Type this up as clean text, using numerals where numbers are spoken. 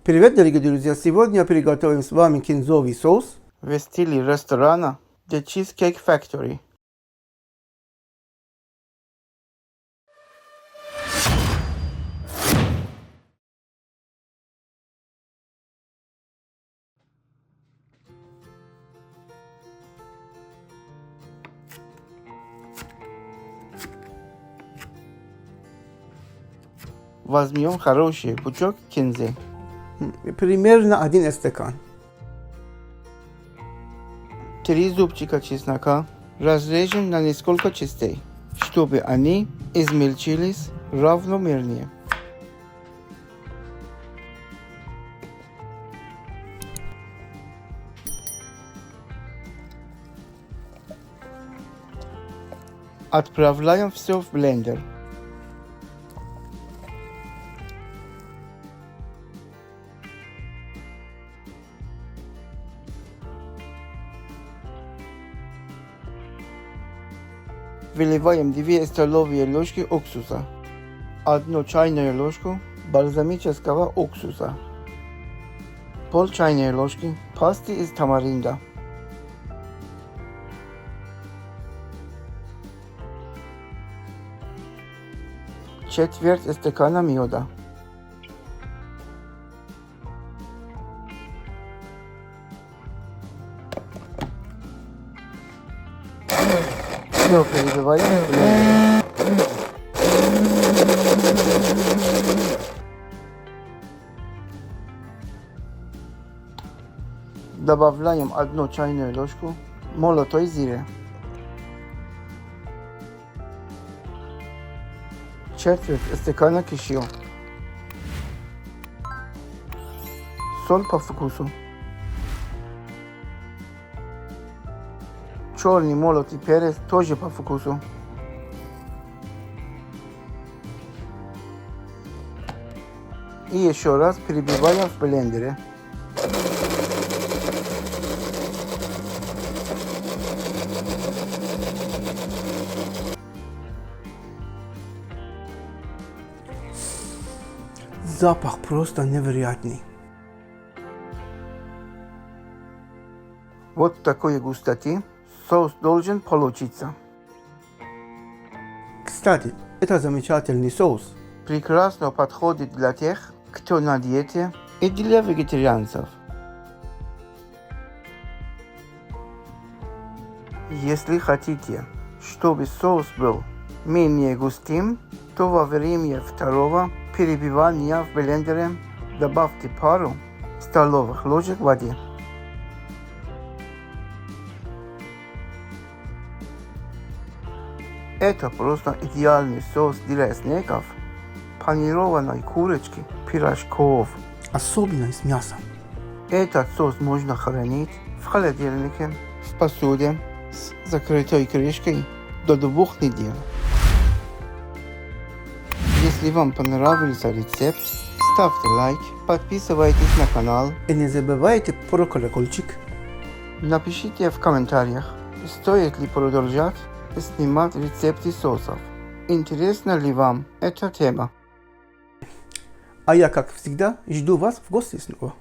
Привет, дорогие друзья! Сегодня приготовим с вами кинзовый соус в стиле ресторана The Cheesecake Factory. Возьмем хороший пучок кинзы. Примерно 1 стакан. 3 зубчика чеснока разрежем на несколько частей, чтобы они измельчились равномернее. Отправляем все в блендер. Выливаем 2 столовые ложки уксуса, 1 чайную ложку бальзамического уксуса, пол чайной ложки пасты из тамаринда, четверть стакана меда, все перебиваем в блендере. Добавляем 1 чайную ложку молотой зиры, четверть стакана кишью, соль по вкусу, черный молотый перец тоже по вкусу. И еще раз перебиваем в блендере. Запах просто невероятный. Вот такой густоты соус должен получиться. Кстати, это замечательный соус. Прекрасно подходит для тех, кто на диете, и для вегетарианцев. Если хотите, чтобы соус был менее густым, то во время второго перебивания в блендере добавьте пару столовых ложек воды. Это просто идеальный соус для снеков, панированной курочки, пирожков, особенно с мясом. Этот соус можно хранить в холодильнике, в посуде с закрытой крышкой до 2 недель. Если вам понравился рецепт, ставьте лайк, подписывайтесь на канал и не забывайте про колокольчик. Напишите в комментариях, стоит ли продолжать снимать рецепты соусов. Интересна ли вам эта тема? А я, как всегда, жду вас в гости снова.